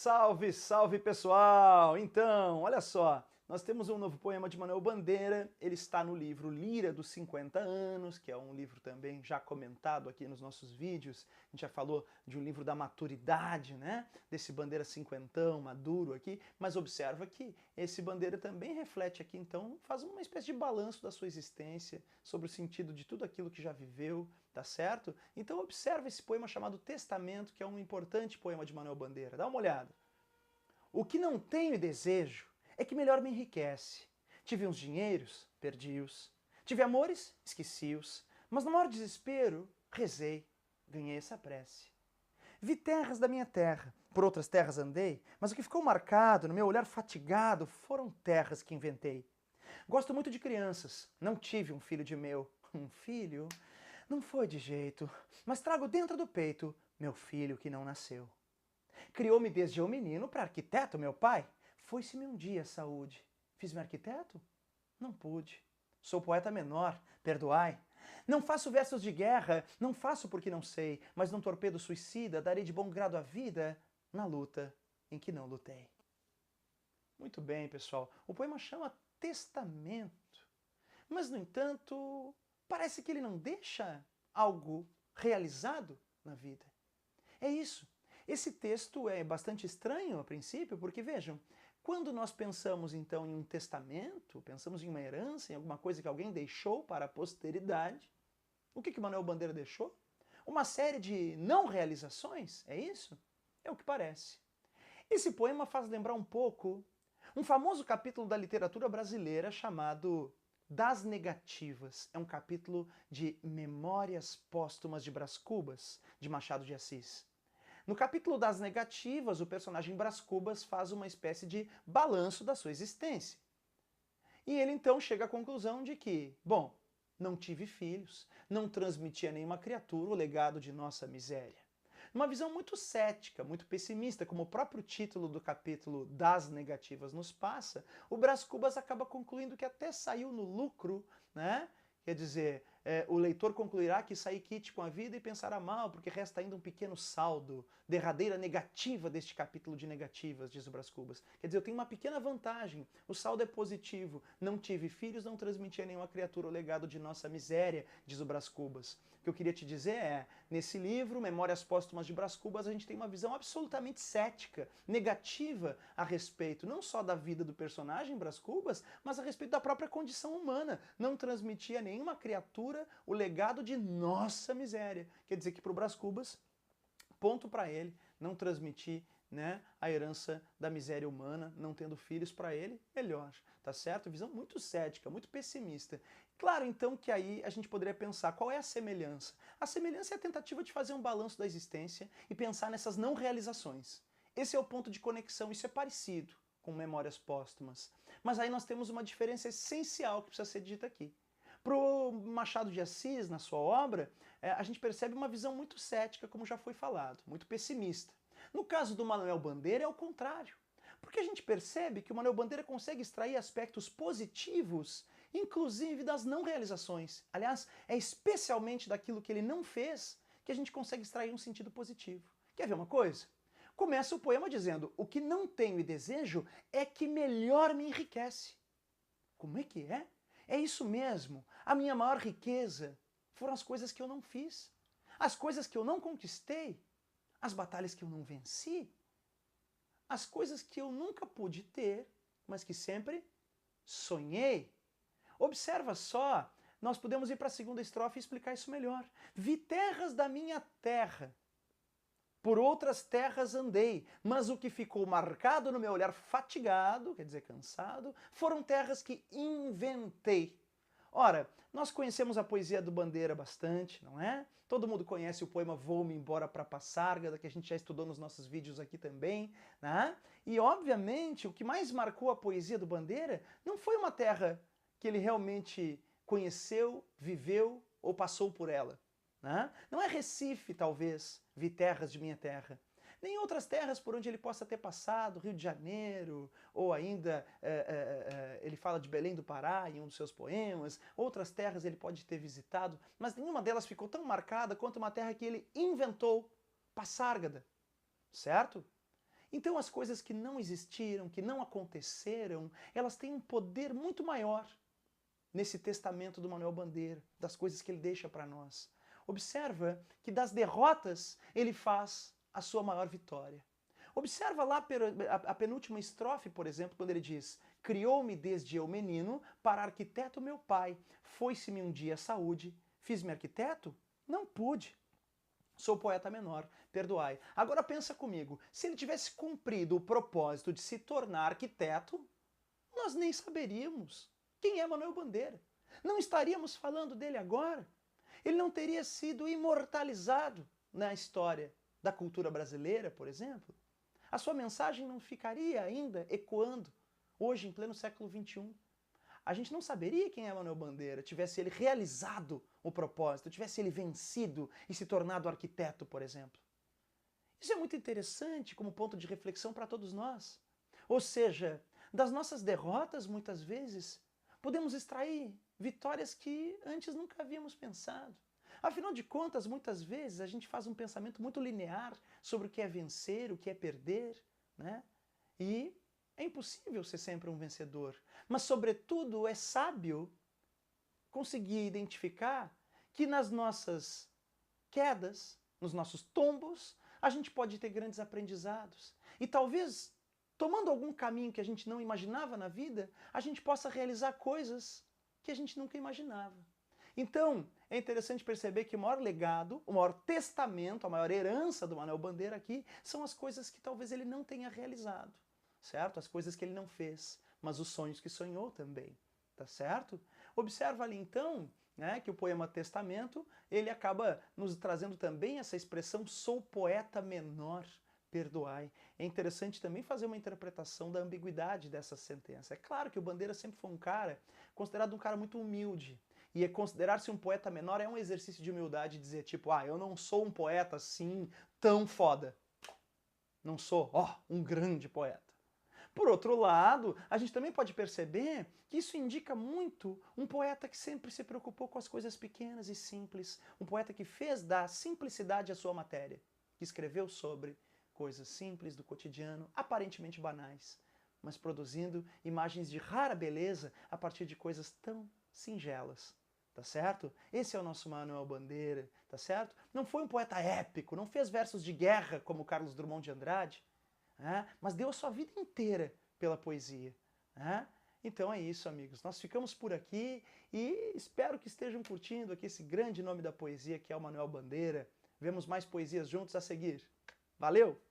Salve, salve pessoal! Então, olha só, nós temos um novo poema de Manuel Bandeira, ele está no livro Lira dos 50 anos, que é um livro também já comentado aqui nos nossos vídeos, a gente já falou de um livro da maturidade, né? Desse Bandeira cinquentão, maduro aqui, mas observa que esse Bandeira também reflete aqui, então, faz uma espécie de balanço da sua existência, sobre o sentido de tudo aquilo que já viveu, tá certo? Então observa esse poema chamado Testamento, que é um importante poema de Manuel Bandeira, dá uma olhada. O que não tenho e desejo é que melhor me enriquece. Tive uns dinheiros, perdi-os. Tive amores, esqueci-os. Mas no maior desespero, rezei, ganhei essa prece. Vi terras da minha terra, por outras terras andei, mas o que ficou marcado no meu olhar fatigado foram terras que inventei. Gosto muito de crianças, não tive um filho de meu. Um filho? Não foi de jeito, mas trago dentro do peito meu filho que não nasceu. Criou-me desde eu menino para arquiteto, meu pai. Foi-se-me um dia a saúde. Fiz-me arquiteto? Não pude. Sou poeta menor, perdoai. Não faço versos de guerra, não faço porque não sei, mas num torpedo suicida darei de bom grado a vida na luta em que não lutei. Muito bem, pessoal. O poema chama Testamento. Mas, no entanto, parece que ele não deixa algo realizado na vida. É isso. Esse texto é bastante estranho a princípio, porque vejam, quando nós pensamos então em um testamento, pensamos em uma herança, em alguma coisa que alguém deixou para a posteridade, o que Manuel Bandeira deixou? Uma série de não realizações, é isso? É o que parece. Esse poema faz lembrar um pouco um famoso capítulo da literatura brasileira chamado Das Negativas. É um capítulo de Memórias Póstumas de Brás Cubas, de Machado de Assis. No capítulo das negativas, o personagem Brás Cubas faz uma espécie de balanço da sua existência. E ele então chega à conclusão de que, bom, não tive filhos, não transmiti a nenhuma criatura o legado de nossa miséria. Uma visão muito cética, muito pessimista, como o próprio título do capítulo das negativas nos passa, o Brás Cubas acaba concluindo que até saiu no lucro, né? Quer dizer, o leitor concluirá que saí quite com a vida e pensará mal, porque resta ainda um pequeno saldo, derradeira negativa deste capítulo de negativas, diz o Brás Cubas. Quer dizer, eu tenho uma pequena vantagem, o saldo é positivo, não tive filhos, não transmiti a nenhuma criatura o legado de nossa miséria, diz o Brás Cubas. O que eu queria te dizer é, nesse livro, Memórias Póstumas de Brás Cubas, a gente tem uma visão absolutamente cética, negativa a respeito, não só da vida do personagem Brás Cubas, mas a respeito da própria condição humana. Não transmitia a nenhuma criatura o legado de nossa miséria. Quer dizer que para o Brás Cubas, ponto para ele, não transmitir, né, a herança da miséria humana, não tendo filhos para ele, melhor, tá certo? Visão muito cética, muito pessimista. Claro, então, que aí a gente poderia pensar qual é a semelhança. A semelhança é a tentativa de fazer um balanço da existência e pensar nessas não realizações. Esse é o ponto de conexão, isso é parecido com Memórias Póstumas. Mas aí nós temos uma diferença essencial que precisa ser dita aqui. Para o Machado de Assis, na sua obra, a gente percebe uma visão muito cética, como já foi falado, muito pessimista. No caso do Manuel Bandeira é o contrário, porque a gente percebe que o Manuel Bandeira consegue extrair aspectos positivos, inclusive das não realizações. Aliás, é especialmente daquilo que ele não fez que a gente consegue extrair um sentido positivo. Quer ver uma coisa? Começa o poema dizendo: o que não tenho e desejo é que melhor me enriquece. Como é que é? É isso mesmo. A minha maior riqueza foram as coisas que eu não fiz, as coisas que eu não conquistei, as batalhas que eu não venci, as coisas que eu nunca pude ter, mas que sempre sonhei. Observa só, nós podemos ir para a segunda estrofe e explicar isso melhor. Vi terras da minha terra, por outras terras andei, mas o que ficou marcado no meu olhar fatigado, quer dizer, cansado, foram terras que inventei. Ora, nós conhecemos a poesia do Bandeira bastante, não é? Todo mundo conhece o poema Vou-me embora para Passárgada, que a gente já estudou nos nossos vídeos aqui também, né? E, obviamente, o que mais marcou a poesia do Bandeira não foi uma terra que ele realmente conheceu, viveu ou passou por ela. Né? Não é Recife, talvez, vi terras de minha terra. Nem outras terras por onde ele possa ter passado, Rio de Janeiro, ou ainda ele fala de Belém do Pará em um dos seus poemas, outras terras ele pode ter visitado, mas nenhuma delas ficou tão marcada quanto uma terra que ele inventou, Passárgada, certo? Então as coisas que não existiram, que não aconteceram, elas têm um poder muito maior nesse testamento do Manuel Bandeira, das coisas que ele deixa para nós. Observa que das derrotas ele faz a sua maior vitória. Observa lá a penúltima estrofe, por exemplo, quando ele diz: criou-me desde eu menino, para arquiteto meu pai. Foi-se-me um dia a saúde, fiz-me arquiteto? Não pude. Sou poeta menor, perdoai. Agora pensa comigo, se ele tivesse cumprido o propósito de se tornar arquiteto, nós nem saberíamos quem é Manuel Bandeira. Não estaríamos falando dele agora. Ele não teria sido imortalizado na história da cultura brasileira, por exemplo. A sua mensagem não ficaria ainda ecoando hoje, em pleno século XXI. A gente não saberia quem é Manuel Bandeira, tivesse ele realizado o propósito, tivesse ele vencido e se tornado arquiteto, por exemplo. Isso é muito interessante como ponto de reflexão para todos nós. Ou seja, das nossas derrotas, muitas vezes, podemos extrair vitórias que antes nunca havíamos pensado. Afinal de contas, muitas vezes a gente faz um pensamento muito linear sobre o que é vencer, o que é perder, né? E é impossível ser sempre um vencedor. Mas, sobretudo, é sábio conseguir identificar que nas nossas quedas, nos nossos tombos, a gente pode ter grandes aprendizados. E talvez, tomando algum caminho que a gente não imaginava na vida, a gente possa realizar coisas que a gente nunca imaginava. Então, é interessante perceber que o maior legado, o maior testamento, a maior herança do Manuel Bandeira aqui são as coisas que talvez ele não tenha realizado, certo? As coisas que ele não fez, mas os sonhos que sonhou também, tá certo? Observa ali então, né, que o poema Testamento, ele acaba nos trazendo também essa expressão sou poeta menor, perdoai. É interessante também fazer uma interpretação da ambiguidade dessa sentença. É claro que o Bandeira sempre foi um cara considerado um cara muito humilde. E considerar-se um poeta menor é um exercício de humildade, dizer tipo, eu não sou um poeta assim tão foda. Não sou, um grande poeta. Por outro lado, a gente também pode perceber que isso indica muito um poeta que sempre se preocupou com as coisas pequenas e simples, um poeta que fez da simplicidade a sua matéria, que escreveu sobre coisas simples do cotidiano, aparentemente banais, mas produzindo imagens de rara beleza a partir de coisas tão singelas. Tá certo? Esse é o nosso Manuel Bandeira, tá certo? Não foi um poeta épico, não fez versos de guerra como Carlos Drummond de Andrade, mas deu a sua vida inteira pela poesia. Então é isso, amigos. Nós ficamos por aqui e espero que estejam curtindo aqui esse grande nome da poesia que é o Manuel Bandeira. Vemos mais poesias juntos a seguir. Valeu!